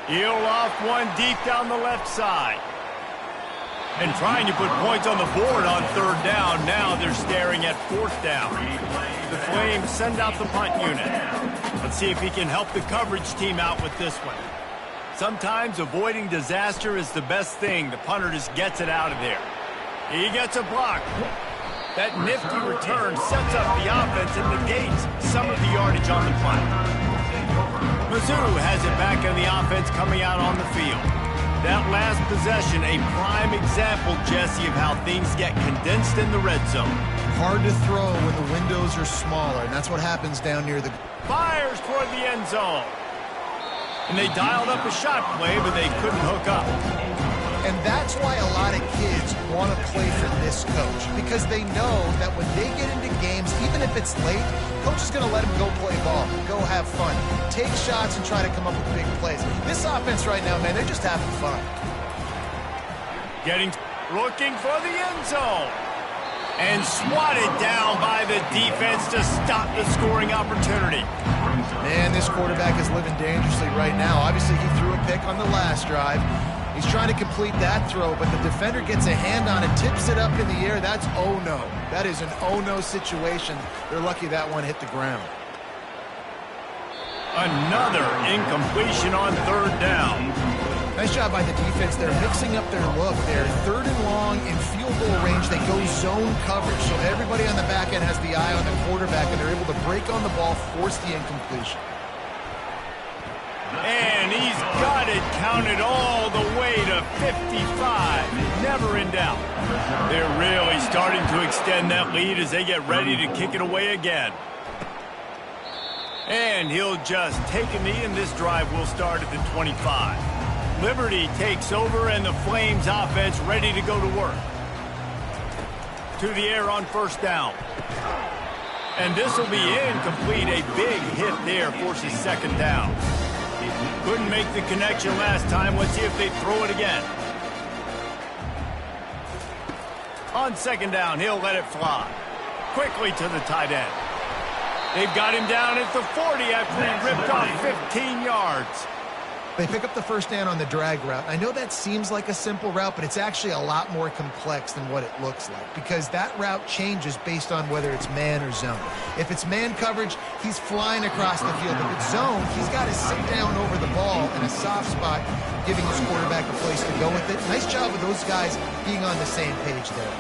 He'll off one deep down the left side. And trying to put points on the board on 3rd down. Now they're staring at 4th down. The Flames send out the punt unit. Let's see if he can help the coverage team out with this one. Sometimes avoiding disaster is the best thing. The punter just gets it out of there. He gets a block. That nifty return sets up the offense and negates some of the yardage on the punt. Mizzou has it back on the offense coming out on the field. That last possession, a prime example, Jesse, of how things get condensed in the red zone. Hard to throw when the windows are smaller, and that's what happens down near the... Fires toward the end zone. And they dialed up a shot play, but they couldn't hook up. And that's why a lot of kids want to play for this coach, because they know that when they get into games, even if it's late, coach is going to let them go play ball, go have fun, take shots and try to come up with big plays. This offense right now, man, they're just having fun. Looking for the end zone. And swatted down by the defense to stop the scoring opportunity. Man, this quarterback is living dangerously right now. Obviously, he threw a pick on the last drive. He's trying to complete that throw, but the defender gets a hand on it, tips it up in the air. That's oh no. That is an oh no situation. They're lucky that one hit the ground. Another incompletion on third down. Nice job by the defense. They're mixing up their look. They're third and long in field goal range. They go zone coverage, so everybody on the back end has the eye on the quarterback, and they're able to break on the ball, force the incompletion. And he's got it counted all the way to 55. Never in doubt. They're really starting to extend that lead as they get ready to kick it away again. And he'll just take a knee, and this drive will start at the 25. Liberty takes over, and the Flames offense ready to go to work. To the air on first down. And this will be incomplete. A big hit there forces second down. Couldn't make the connection last time. Let's see if they throw it again. On second down, he'll let it fly. Quickly to the tight end. They've got him down at the 40 after he ripped off 15 yards. They pick up the first down on the drag route. I know that seems like a simple route, but it's actually a lot more complex than what it looks like because that route changes based on whether it's man or zone. If it's man coverage, he's flying across the field. If it's zone, he's got to sit down over the ball in a soft spot, giving his quarterback a place to go with it. Nice job of those guys being on the same page there.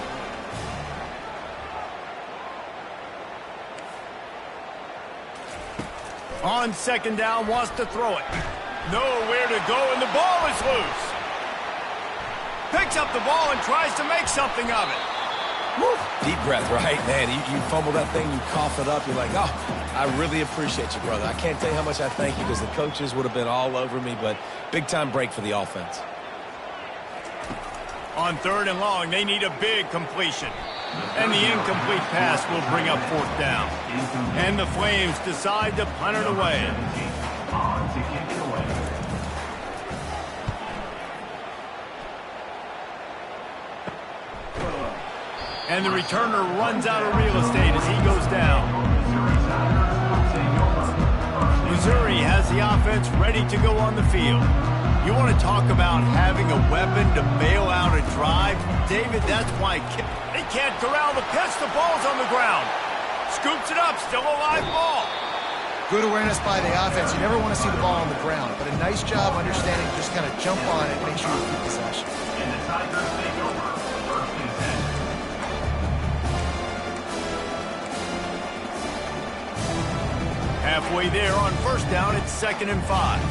On second down, wants to throw it. Nowhere to go, and the ball is loose. Picks up the ball and tries to make something of it. Woo. Deep breath, right? Man, you fumble that thing, you cough it up, you're like, oh, I really appreciate you, brother. I can't tell you how much I thank you because the coaches would have been all over me, but big-time break for the offense. On third and long, they need a big completion. And the incomplete pass will bring up fourth down. And the Flames decide to punt it away. And the returner runs out of real estate as he goes down. Missouri has the offense ready to go on the field. You want to talk about having a weapon to bail out a drive? David, that's why they can't corral the pitch. The ball's on the ground. Scoops it up. Still a live ball. Good awareness by the offense. You never want to see the ball on the ground, but a nice job understanding just kind of jump on it and make sure you keep possession. And the Tigers take over. First and 10. Halfway there on first down, it's 2nd and 5.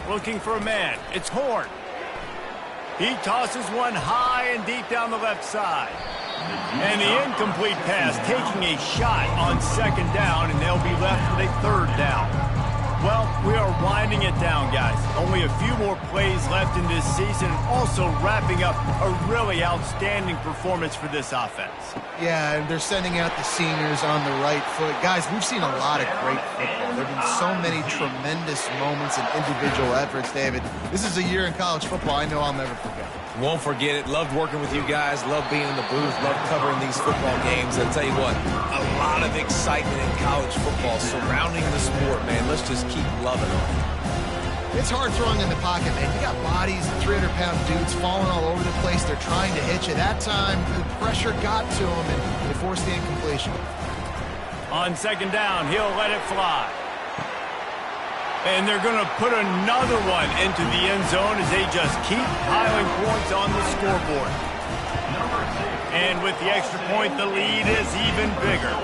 Looking for a man. It's Horn. He tosses one high and deep down the left side. And the incomplete pass taking a shot on second down, and they'll be left with a third down. Well, we are winding it down, guys. Only a few more plays left in this season, also wrapping up a really outstanding performance for this offense. Yeah, and they're sending out the seniors on the right foot. Guys, we've seen a lot of great football. There have been so many tremendous moments and individual efforts, David. This is a year in college football I know I'll never forget. Won't forget it. Loved working with you guys. Loved being in the booth. Loved covering these football games. I'll tell you what, a lot of excitement in college football surrounding the sport, man. Let's just keep loving it. It's hard throwing in the pocket, man. You got bodies, 300-pound dudes falling all over the place. They're trying to hit you. That time, the pressure got to them, and they forced the incompletion. On second down, he'll let it fly. And they're going to put another one into the end zone as they just keep piling points on the scoreboard. And with the extra point, the lead is even bigger.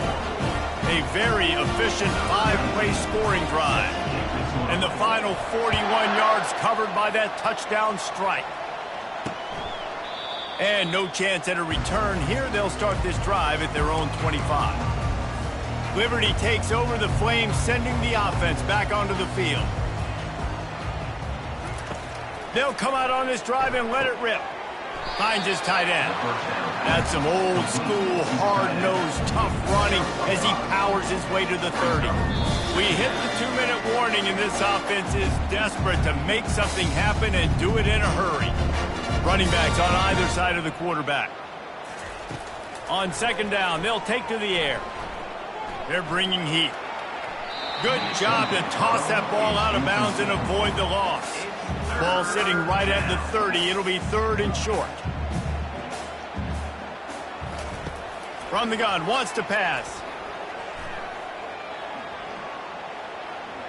A very efficient 5-play scoring drive. And the final 41 yards covered by that touchdown strike. And no chance at a return here. They'll start this drive at their own 25. Liberty takes over the Flames, sending the offense back onto the field. They'll come out on this drive and let it rip. Finds his tight end. That's some old school, hard-nosed, tough running as he powers his way to the 30. We hit the 2-minute warning, and this offense is desperate to make something happen and do it in a hurry. Running backs on either side of the quarterback. On second down, they'll take to the air. They're bringing heat. Good job to toss that ball out of bounds and avoid the loss. Ball sitting right at the 30. It'll be 3rd and short. From the gun, wants to pass.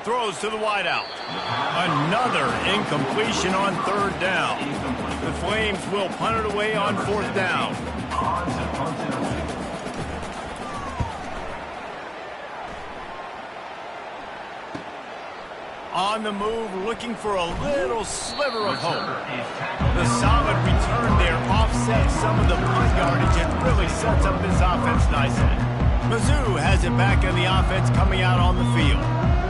Throws to the wideout. Another incompletion on 3rd down. The Flames will punt it away on 4th down. On the move, looking for a little sliver of hope. The solid return there offsets some of the punt yardage and really sets up this offense nicely. Mizzou has it back in the offense coming out on the field.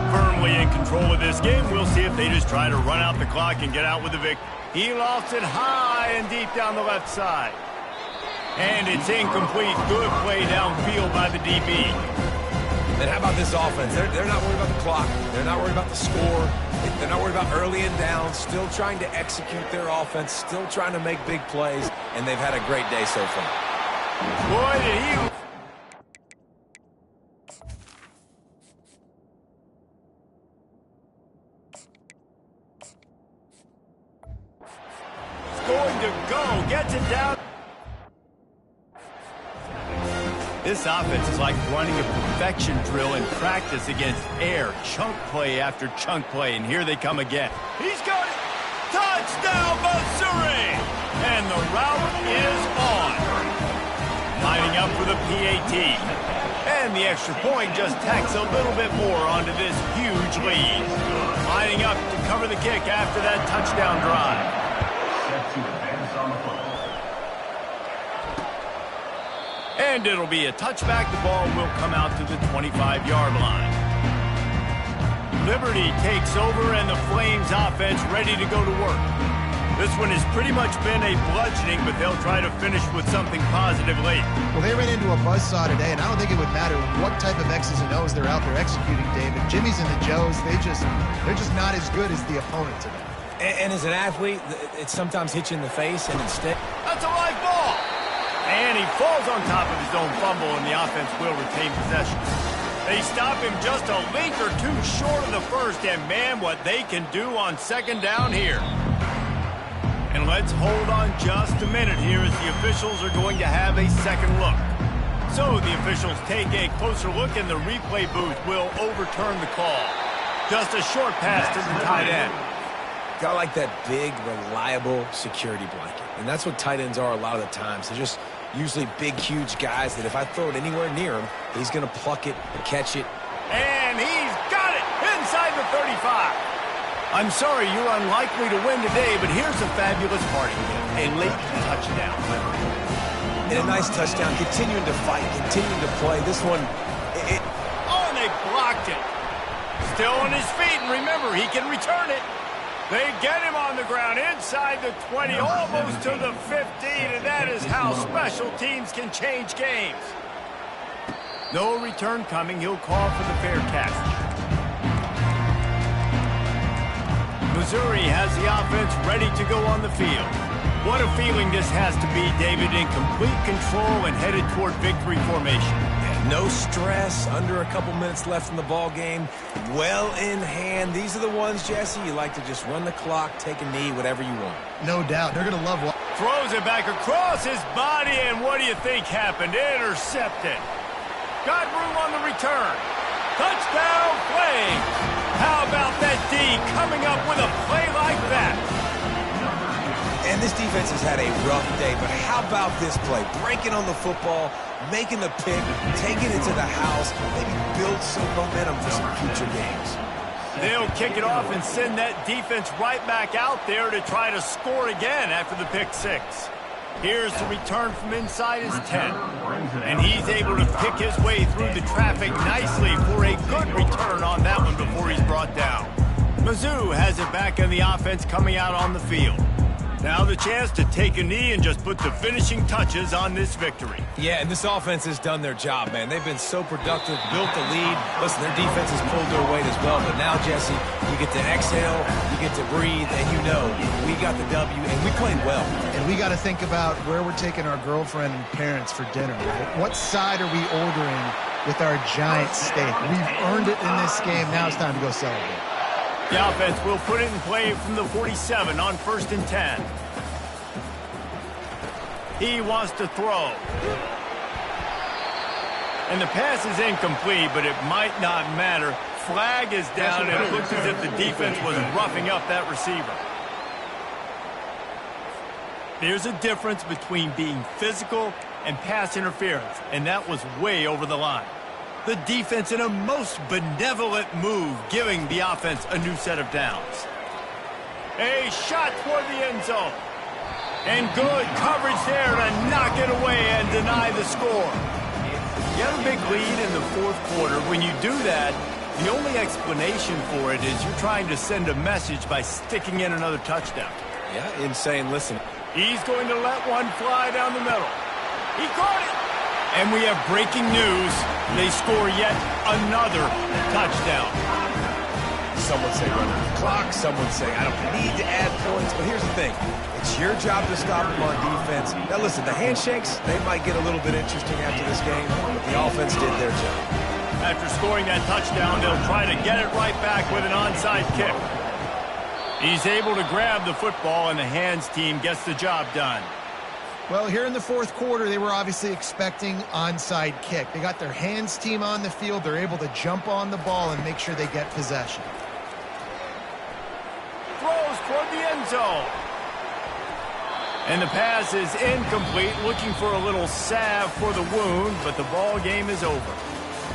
Firmly in control of this game. We'll see if they just try to run out the clock and get out with the victory. He lofts it high and deep down the left side. And it's incomplete. Good play downfield by the DB. And how about this offense? They're not worried about the clock. They're not worried about the score. They're not worried about early and down. Still trying to execute their offense. Still trying to make big plays. And they've had a great day so far. Boy, did he... It's going to go. Gets it down. This offense is like running a perfection drill in practice against air. Chunk play after chunk play, and here they come again. He's got it! Touchdown, Missouri! And the route is on. Lining up for the PAT. And the extra point just tacks a little bit more onto this huge lead. Lining up to cover the kick after that touchdown drive. Set to advance on the football. And it'll be a touchback. The ball will come out to the 25-yard line. Liberty takes over, and the Flames offense ready to go to work. This one has pretty much been a bludgeoning, but they'll try to finish with something positive late. Well, they ran into a buzzsaw today, and I don't think it would matter what type of X's and O's they're out there executing, David. Jimmy's and the Joes, they're just not as good as the opponent today. And as an athlete, it sometimes hits you in the face, and instead... That's a live ball! And he falls on top of his own fumble, and the offense will retain possession. They stop him just a link or two short of the first, and man, what they can do on 2nd down here. And let's hold on just a minute here as the officials are going to have a second look. So the officials take a closer look, and the replay booth will overturn the call. Just a short pass to the tight end. Got like that big, reliable security blanket. And that's what tight ends are a lot of the times. They're just usually big, huge guys that if I throw it anywhere near him, he's going to pluck it, catch it. And he's got it inside the 35. I'm sorry you're unlikely to win today, but here's a fabulous party. A late touchdown. And a nice touchdown, continuing to fight, continuing to play. This one, Oh, and they blocked it. Still on his feet, and remember, he can return it. They get him on the ground inside the 20, almost to the 15, and that is how special teams can change games. No return coming. He'll call for the fair catch. Missouri has the offense ready to go on the field. What a feeling this has to be, David, in complete control and headed toward victory formation. no stress, under a couple minutes left in the ball game, well in hand. These are the ones, Jesse, you like to just run the clock, take a knee, whatever you want. No doubt. They're going to love what. Throws it back across his body, and what do you think happened? Intercepted. Got room on the return. Touchdown Flames. How about that D coming up with a play like that? And this defense has had a rough day, but how about this play? Breaking on the football, making the pick, taking it to the house, maybe build some momentum for some future games. They'll kick it off and send that defense right back out there to try to score again after the pick six. Here's the return from inside his 10. And he's able to pick his way through the traffic nicely for a good return on that one before he's brought down. Mizzou has it back in the offense coming out on the field. Now the chance to take a knee and just put the finishing touches on this victory. Yeah, and this offense has done their job, man. They've been so productive, built the lead. Listen, their defense has pulled their weight as well. But now, Jesse, you get to exhale, you get to breathe, and you know we got the W, and we played well. And we got to think about where we're taking our girlfriend and parents for dinner, right? What side are we ordering with our giant steak? We've earned it in this game. Now it's time to go celebrate. The offense will put it in play from the 47 on 1st and 10. He wants to throw. And the pass is incomplete, but it might not matter. Flag is down, and it looks as if the defense was roughing up that receiver. There's a difference between being physical and pass interference, and that was way over the line. The defense in a most benevolent move, giving the offense a new set of downs. A shot toward the end zone. And good coverage there to knock it away and deny the score. You have a big lead in the 4th quarter. When you do that, the only explanation for it is you're trying to send a message by sticking in another touchdown. Yeah, insane. Listen. He's going to let one fly down the middle. He caught it. And we have breaking news. They score yet another touchdown. Some would say run the clock. Some would say I don't need to add points. But here's the thing. It's your job to stop them on defense. Now, listen, the handshakes, they might get a little bit interesting after this game, but the offense did their job. After scoring that touchdown, they'll try to get it right back with an onside kick. He's able to grab the football, and the hands team gets the job done. Well, here in the 4th quarter, they were obviously expecting onside kick. They got their hands team on the field. They're able to jump on the ball and make sure they get possession. Throws toward the end zone. And the pass is incomplete, looking for a little salve for the wound, but the ball game is over.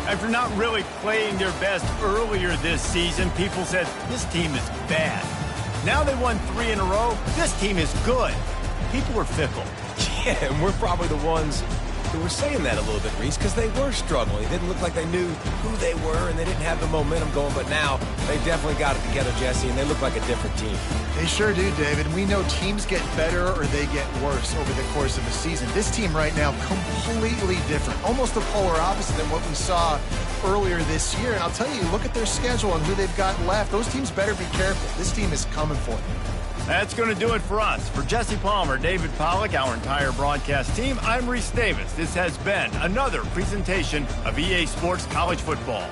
After not really playing their best earlier this season, people said, this team is bad. Now they won 3 in a row. This team is good. People are fickle. Yeah, and we're probably the ones who were saying that a little bit, Reese, because they were struggling. It didn't look like they knew who they were, and they didn't have the momentum going. But now they definitely got it together, Jesse, and they look like a different team. They sure do, David. We know teams get better or they get worse over the course of a season. This team right now, completely different. Almost the polar opposite than what we saw earlier this year. And I'll tell you, look at their schedule and who they've got left. Those teams better be careful. This team is coming for them. That's going to do it for us. For Jesse Palmer, David Pollack, our entire broadcast team, I'm Reese Davis. This has been another presentation of EA Sports College Football.